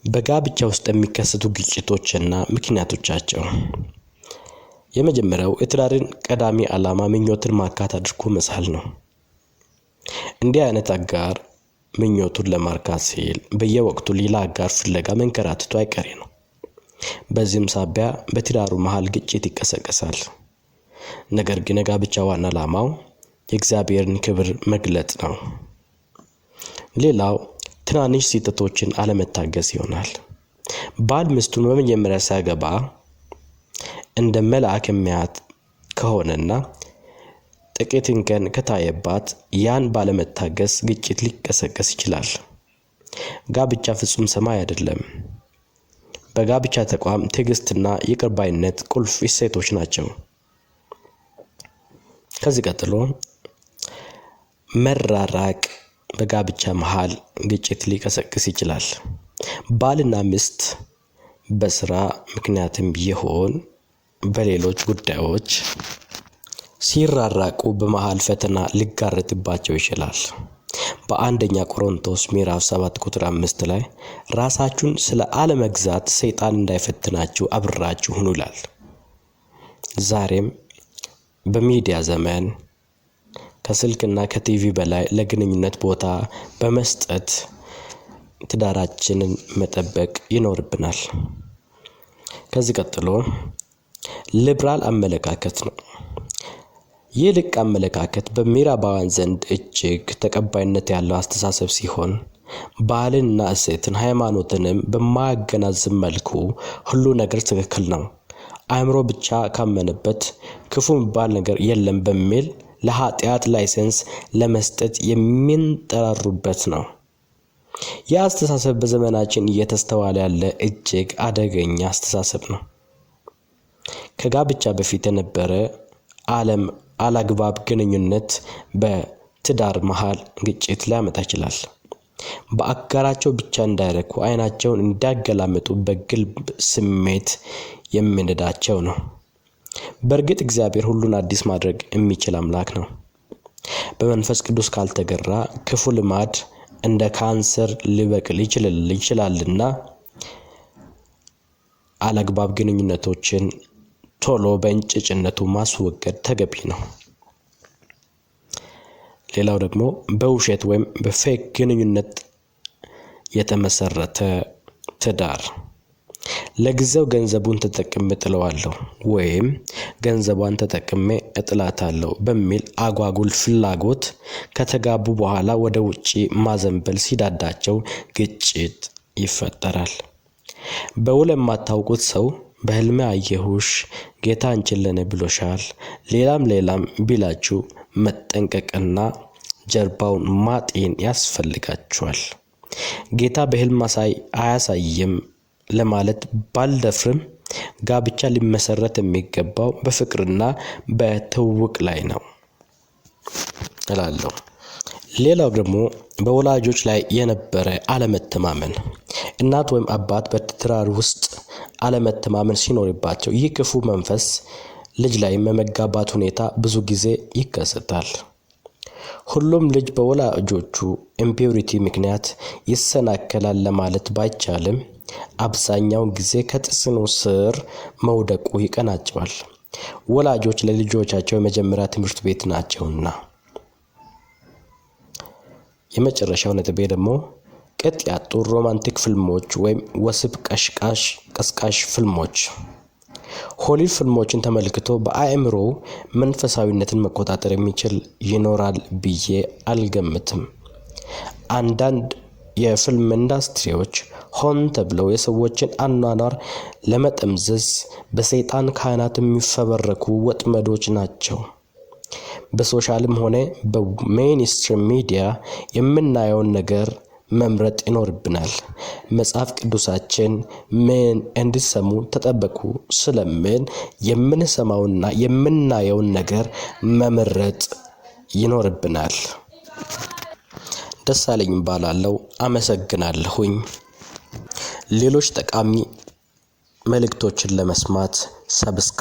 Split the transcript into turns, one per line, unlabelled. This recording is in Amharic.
በጋብቻ ውስጥ የሚከሰቱ ግጭቶችና ምክንያቶቻቸው። የመጀመሪያው የትዳርን ቀዳሚ ዓላማ ምኞትን ማርካት አድርጎ መሳል ነው። እንዲህ አይነት አጋር ምኞቱን ለማርካት ሲል በየወቅቱ ሌላ አጋር ፍለጋ መንከራተቱ አይቀሬ ነው። በዚህም ሳቢያ በትዳሩ መሃል ግጭት ይቀሰቀሳል። ነገር ግን የጋብቻ ዋና ዓላማው የእግዚአብሔርን ክብር መግለጽ ነው። ሌላው ትናንሽ ስህተቶችን አለመታገስ ይሆናል። ባል ሚስቱን በመጀመሪያ ሲያገባ እንደ መልአክ የሚያያት ከሆነና ጥቂት እንከን ከታየባት ያን ባለመታገስ ግጭት ሊቀሰቀስ ይችላል። ጋብቻ ፍጹም ሰማይ አይደለም። በጋብቻ ተቋም ትዕግስትና ይቅር ባይነት ቁልፍ እሴቶች ናቸው። ከዚህ ቀጥሎ መራራቅ በጋብቻ መሃል ግጭት ሊቀሰቅስ ይችላል። ባልና ሚስት በስራ ምክንያትም ይሁን በሌሎች ጉዳዮች ሲራራቁ በመሃል ፈተና ሊጋረጥባቸው ይችላል። በአንደኛ ቆሮንቶስ ምዕራፍ 7 ቁጥር 5 ላይ ራሳችሁን ስለ አለመግዛት ሰይጣን እንዳይፈትናችሁ አብራችሁ ሁኑ ይላል። ዛሬም በሚዲያ ዘመን ከስልክና ከቲቪ በላይ ለግንኙነት ቦታ በመስጠት ትዳራችንን መጠበቅ ይኖርብናል። ከዚህ ቀጥሎ ሊበራል አመለካከት ነው። ይህ ልቅ አመለካከት በምዕራባውያን ዘንድ እጅግ ተቀባይነት ያለው አስተሳሰብ ሲሆን ባህልና እሴትን ሃይማኖትንም በማያገናዝብ መልኩ ሁሉ ነገር ትክክል ነው፣ አእምሮ ብቻ ካመነበት ክፉ የሚባል ነገር የለም በሚል ለኃጢአት ላይሰንስ ለመስጠት የሚንጠራሩበት ነው። ይህ አስተሳሰብ በዘመናችን እየተስተዋለ ያለ እጅግ አደገኛ አስተሳሰብ ነው። ከጋብቻ በፊት የነበረ አላግባብ ግንኙነት በትዳር መሃል ግጭት ሊያመጣ ይችላል። በአጋራቸው ብቻ እንዳይረኩ አይናቸውን እንዲያገላምጡ በግልብ ስሜት የሚነዳቸው ነው። በእርግጥ እግዚአብሔር ሁሉን አዲስ ማድረግ የሚችል አምላክ ነው። በመንፈስ ቅዱስ ካልተገራ ክፉ ልማድ እንደ ካንሰር ሊበቅል ይችላልና አላግባብ ግንኙነቶችን ቶሎ በእንጭጭነቱ ማስወገድ ተገቢ ነው። ሌላው ደግሞ በውሸት ወይም በፌክ ግንኙነት የተመሰረተ ትዳር። ለጊዜው ገንዘቡን ተጠቅሜ እጥለዋለሁ ወይም ገንዘቧን ተጠቅሜ እጥላታለሁ በሚል አጓጉል ፍላጎት ከተጋቡ በኋላ ወደ ውጪ ማዘንበል ሲዳዳቸው ግጭት ይፈጠራል። በውል የማታውቁት ሰው በህልሜ አየሁሽ፣ ጌታ አንቺን ለኔ ብሎሻል፣ ሌላም ቢላችሁ መጠንቀቅና ጀርባውን ማጤን ያስፈልጋችኋል። ጌታ በህልም አያሳይም ለማለት ባልደፍርም ጋብቻ ሊመሰረት የሚገባው በፍቅርና በትውውቅ ላይ ነው እላለሁ። ሌላው ደግሞ በወላጆች ላይ የነበረ አለመተማመን። እናት ወይም አባት በትዳር ውስጥ አለመተማመን ሲኖርባቸው ይህ ክፉ መንፈስ ልጅ ላይ የመጋባት ሁኔታ ብዙ ጊዜ ይከሰታል። ሁሉም ልጅ በወላጆቹ ኢምፒዩሪቲ ምክንያት ይሰናከላል ለማለት ባይቻልም አብዛኛው ጊዜ ከጥስኑ ስር መውደቁ ይቀናቸዋል። ወላጆች ለልጆቻቸው የመጀመሪያ ትምህርት ቤት ናቸውና። የመጨረሻው ነጥቤ ደግሞ ቅጥ ያጡ ሮማንቲክ ፊልሞች ወይም ወሲብ ቀስቃሽ ፊልሞች። ሆሊውድ ፊልሞችን ተመልክቶ በአእምሮ መንፈሳዊነትን መቆጣጠር የሚችል ይኖራል ብዬ አልገምትም። አንዳንድ የፊልም ኢንዱስትሪዎች ሆን ተብለው የሰዎችን አኗኗር ለመጠምዘዝ በሰይጣን ካህናት የሚፈበረኩ ወጥመዶች ናቸው። በሶሻልም ሆነ በሜይንስትሪም ሚዲያ የምናየውን ነገር መምረጥ ይኖርብናል። መጽሐፍ ቅዱሳችን ምን እንድሰሙ ተጠበቁ ስለምን የምንሰማውና የምናየውን ነገር መምረጥ ይኖርብናል። ደሳለኝ ባላለው አመሰግናለሁኝ። ሌሎች ጠቃሚ መልእክቶችን ለመስማት ሰብስክራይብ